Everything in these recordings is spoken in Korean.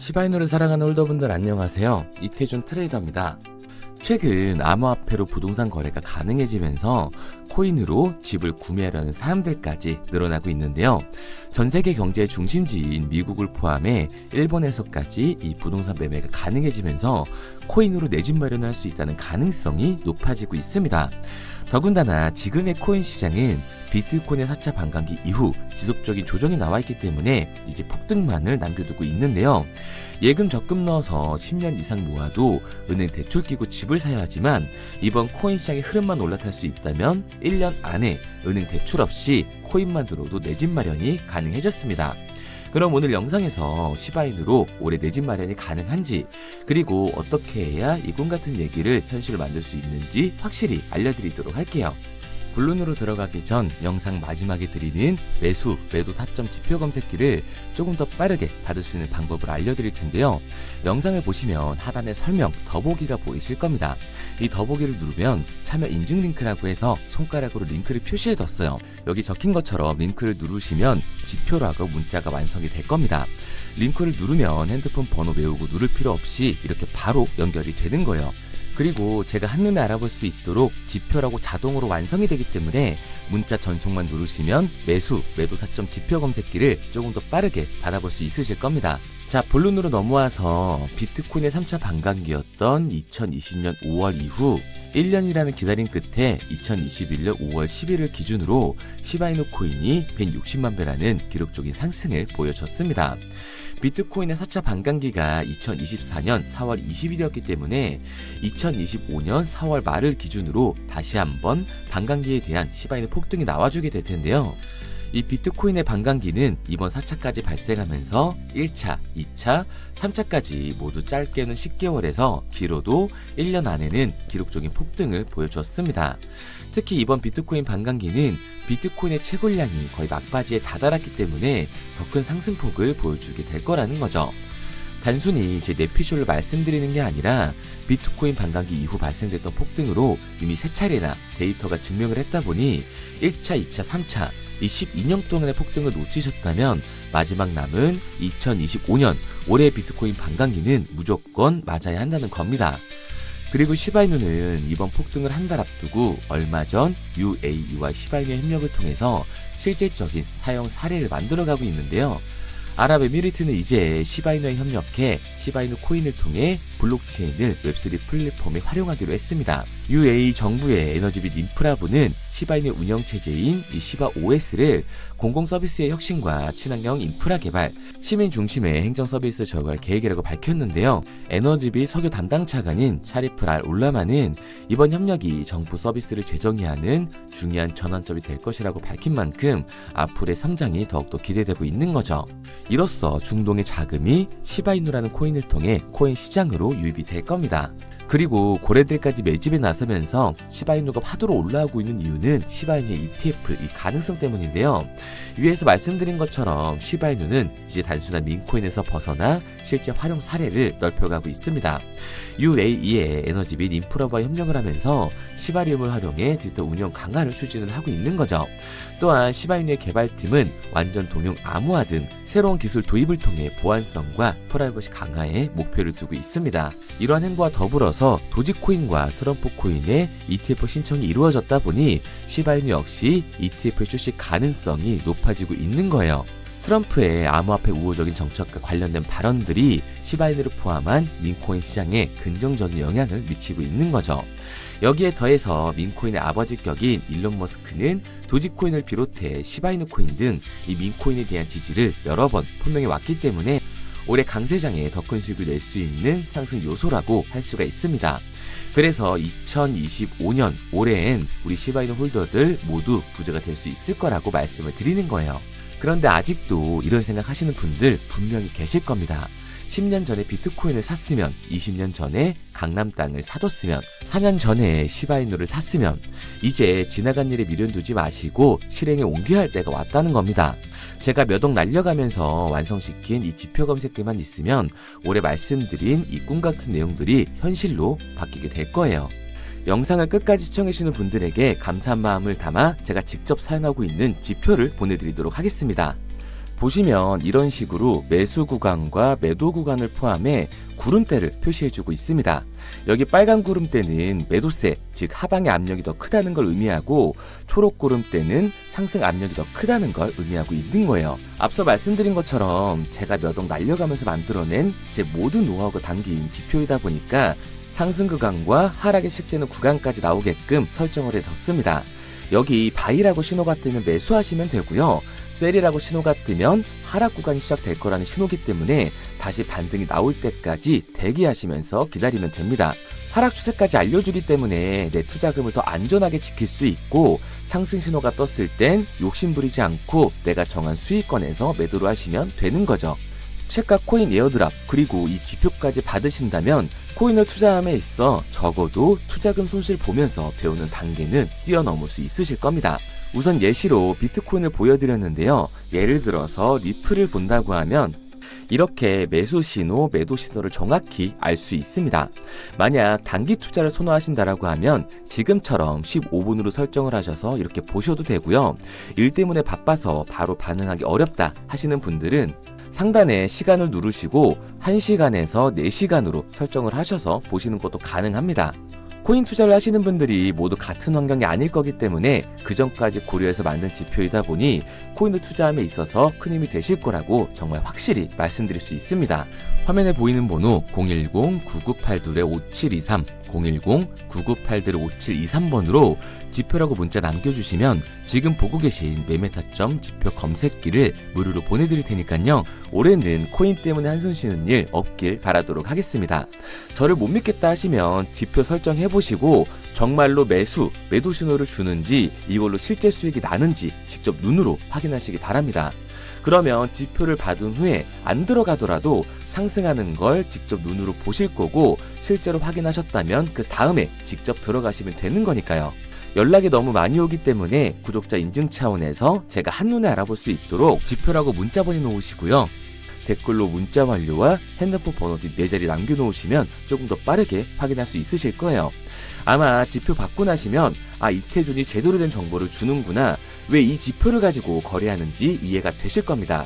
시바이누를 사랑하는 홀더분들 안녕하세요. 이태준 트레이더입니다. 최근 암호화폐로 부동산 거래가 가능해지면서 코인으로 집을 구매하려는 사람들까지 늘어나고 있는데요. 전 세계 경제의 중심지인 미국을 포함해 일본에서까지 이 부동산 매매가 가능해지면서 코인으로 내 집 마련할 수 있다는 가능성이 높아지고 있습니다. 더군다나 지금의 코인 시장은 비트코인의 4차 반감기 이후 지속적인 조정이 나와 있기 때문에 이제 폭등만을 남겨두고 있는데요. 예금 적금 넣어서 10년 이상 모아도 은행 대출 끼고 집을 사야 하지만 이번 코인 시장의 흐름만 올라탈 수 있다면 1년 안에 은행 대출 없이 코인만 들어도 내 집 마련이 가능해졌습니다. 그럼 오늘 영상에서 시바인으로 올해 내 집 마련이 가능한지, 그리고 어떻게 해야 이 꿈 같은 얘기를 현실로 만들 수 있는지 확실히 알려드리도록 할게요. 본론으로 들어가기 전 영상 마지막에 드리는 매수, 매도 타점 지표 검색기를 조금 더 빠르게 받을 수 있는 방법을 알려드릴 텐데요. 영상을 보시면 하단에 설명, 더보기가 보이실 겁니다. 이 더보기를 누르면 참여 인증 링크라고 해서 손가락으로 링크를 표시해뒀어요. 여기 적힌 것처럼 링크를 누르시면 지표라고 문자가 완성이 될 겁니다. 링크를 누르면 핸드폰 번호 외우고 누를 필요 없이 이렇게 바로 연결이 되는 거예요. 그리고 제가 한눈에 알아볼 수 있도록 지표라고 자동으로 완성이 되기 때문에 문자 전송만 누르시면 매수, 매도 타점 지표 검색기를 조금 더 빠르게 받아볼 수 있으실 겁니다. 자, 본론으로 넘어와서 비트코인의 3차 반감기였던 2020년 5월 이후 1년이라는 기다림 끝에 2021년 5월 10일을 기준으로 시바이누 코인이 160만 배라는 기록적인 상승을 보여줬습니다. 비트코인의 4차 반감기가 2024년 4월 20일이었기 때문에 2025년 4월 말을 기준으로 다시 한번 반감기에 대한 시바이누 폭등이 나와주게 될 텐데요. 이 비트코인의 반감기는 이번 4차까지 발생하면서 1차, 2차, 3차까지 모두 짧게는 10개월에서 길어도 1년 안에는 기록적인 폭등을 보여줬습니다. 특히 이번 비트코인 반감기는 비트코인의 채굴량이 거의 막바지에 다다랐기 때문에 더 큰 상승폭을 보여주게 될 거라는 거죠. 단순히 제 내피쇼를 말씀드리는 게 아니라 비트코인 반감기 이후 발생됐던 폭등으로 이미 3차례나 데이터가 증명을 했다 보니 1차, 2차, 3차 이 12년 동안의 폭등을 놓치셨다면 마지막 남은 2025년 올해 비트코인 반감기는 무조건 맞아야 한다는 겁니다. 그리고 시바이누는 이번 폭등을 한 달 앞두고 얼마 전 UAE와 시바이누의 협력을 통해서 실질적인 사용 사례를 만들어가고 있는데요. 아랍에미리트는 이제 시바이누에 협력해 시바이누 코인을 통해 블록체인을 웹3 플랫폼에 활용하기로 했습니다. UAE 정부의 에너지 및 인프라부는 시바이누 운영체제인 이 시바OS를 공공서비스의 혁신과 친환경 인프라 개발, 시민 중심의 행정서비스 적용할 계획이라고 밝혔는데요. 에너지 및 석유 담당 차관인 샤리프 알 올라마는 이번 협력이 정부 서비스를 재정의하는 중요한 전환점이 될 것이라고 밝힌 만큼 앞으로의 성장이 더욱더 기대되고 있는 거죠. 이로써 중동의 자금이 시바이누라는 코인을 통해 코인 시장으로 유입이 될 겁니다. 그리고 고래들까지 매집에 나서면서 시바이누가 화두로 올라오고 있는 이유는 시바이누의 ETF 이 가능성 때문인데요. 위에서 말씀드린 것처럼 시바이누는 이제 단순한 민코인에서 벗어나 실제 활용 사례를 넓혀가고 있습니다. UAE의 에너지 및 인프라와 협력을 하면서 시바리움을 활용해 디지털 운영 강화를 추진을 하고 있는 거죠. 또한 시바이누의 개발팀은 완전 동용 암호화 등 새로운 기술 도입을 통해 보안성과 프라이버시 강화에 목표를 두고 있습니다. 이러한 행보와 더불어서 도지코인과 트럼프 코인의 ETF 신청이 이루어졌다 보니 시바이누 역시 ETF 출시 가능성이 높아지고 있는 거예요. 트럼프의 암호화폐 우호적인 정책과 관련된 발언들이 시바이누를 포함한 민코인 시장에 긍정적인 영향을 미치고 있는 거죠. 여기에 더해서 민코인의 아버지 격인 일론 머스크는 도지코인을 비롯해 시바이누 코인 등 이 민코인에 대한 지지를 여러 번 표명해 왔기 때문에 올해 강세장에 더 큰 수익을 낼 수 있는 상승 요소라고 할 수가 있습니다. 그래서 2025년 올해엔 우리 시바이누 홀더들 모두 부자가 될 수 있을 거라고 말씀을 드리는 거예요. 그런데 아직도 이런 생각 하시는 분들 분명히 계실 겁니다. 10년 전에 비트코인을 샀으면, 20년 전에 강남 땅을 사뒀으면, 4년 전에 시바이누를 샀으면, 이제 지나간 일에 미련 두지 마시고 실행에 옮겨야 할 때가 왔다는 겁니다. 제가 몇 억 날려가면서 완성시킨 이 지표 검색기만 있으면 올해 말씀드린 이 꿈 같은 내용들이 현실로 바뀌게 될 거예요. 영상을 끝까지 시청해주시는 분들에게 감사한 마음을 담아 제가 직접 사용하고 있는 지표를 보내드리도록 하겠습니다. 보시면 이런 식으로 매수 구간과 매도 구간을 포함해 구름대를 표시해주고 있습니다. 여기 빨간 구름대는 매도세, 즉 하방의 압력이 더 크다는 걸 의미하고, 초록 구름대는 상승 압력이 더 크다는 걸 의미하고 있는 거예요. 앞서 말씀드린 것처럼 제가 몇 억 날려가면서 만들어낸 제 모든 노하우가 담긴 지표이다 보니까 상승 구간과 하락의 식재는 구간까지 나오게끔 설정을 해뒀습니다. 여기 바이라고 신호가 뜨면 매수하시면 되고요. 셀이라고 신호가 뜨면 하락 구간이 시작될 거라는 신호기 때문에 다시 반등이 나올 때까지 대기하시면서 기다리면 됩니다. 하락 추세까지 알려주기 때문에 내 투자금을 더 안전하게 지킬 수 있고, 상승 신호가 떴을 땐 욕심부리지 않고 내가 정한 수익권에서 매도를 하시면 되는 거죠. 책과 코인 에어드랍 그리고 이 지표까지 받으신다면 코인을 투자함에 있어 적어도 투자금 손실 보면서 배우는 단계는 뛰어넘을 수 있으실 겁니다. 우선 예시로 비트코인을 보여드렸는데요. 예를 들어서 리플을 본다고 하면 이렇게 매수 신호, 매도 신호를 정확히 알 수 있습니다. 만약 단기 투자를 선호하신다라고 하면 지금처럼 15분으로 설정을 하셔서 이렇게 보셔도 되고요. 일 때문에 바빠서 바로 반응하기 어렵다 하시는 분들은 상단에 시간을 누르시고 1시간에서 4시간으로 설정을 하셔서 보시는 것도 가능합니다. 코인 투자를 하시는 분들이 모두 같은 환경이 아닐 거기 때문에 그 전까지 고려해서 만든 지표이다 보니 코인을 투자함에 있어서 큰 힘이 되실 거라고 정말 확실히 말씀드릴 수 있습니다. 화면에 보이는 번호 010-9982-5723 010-9982-5723번으로 지표라고 문자 남겨주시면 지금 보고 계신 매매타점 지표 검색기를 무료로 보내드릴 테니까요. 올해는 코인 때문에 한숨 쉬는 일 없길 바라도록 하겠습니다. 저를 못 믿겠다 하시면 지표 설정해보시고 정말로 매도 신호를 주는지 이걸로 실제 수익이 나는지 직접 눈으로 확인하시기 바랍니다. 그러면 지표를 받은 후에 안 들어가더라도 상승하는 걸 직접 눈으로 보실 거고, 실제로 확인하셨다면 그 다음에 직접 들어가시면 되는 거니까요. 연락이 너무 많이 오기 때문에 구독자 인증 차원에서 제가 한눈에 알아볼 수 있도록 지표라고 문자 보내놓으시고요. 댓글로 문자 완료와 핸드폰 번호 뒤 4자리 남겨놓으시면 조금 더 빠르게 확인할 수 있으실 거예요. 아마 지표 받고 나시면 이태준이 제대로 된 정보를 주는구나, 왜 이 지표를 가지고 거래하는지 이해가 되실 겁니다.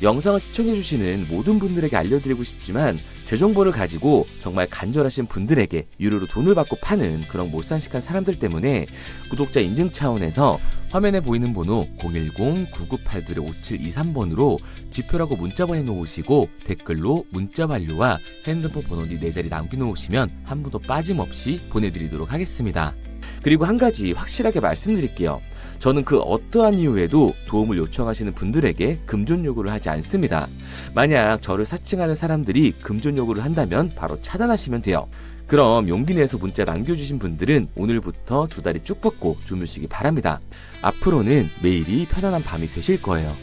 영상을 시청해주시는 모든 분들에게 알려드리고 싶지만 제 정보를 가지고 정말 간절하신 분들에게 유료로 돈을 받고 파는 그런 몰상식한 사람들 때문에 구독자 인증 차원에서 화면에 보이는 번호 010-9982-5723번으로 지표라고 문자 보내놓으시고 댓글로 문자 완료와 핸드폰 번호 뒤 4자리 남겨놓으시면 한 분도 빠짐없이 보내드리도록 하겠습니다. 그리고 한 가지 확실하게 말씀드릴게요. 저는 그 어떠한 이유에도 도움을 요청하시는 분들에게 금전 요구를 하지 않습니다. 만약 저를 사칭하는 사람들이 금전 요구를 한다면 바로 차단하시면 돼요. 그럼 용기 내서 문자 남겨주신 분들은 오늘부터 2다리 쭉 뻗고 주무시기 바랍니다. 앞으로는 매일이 편안한 밤이 되실 거예요.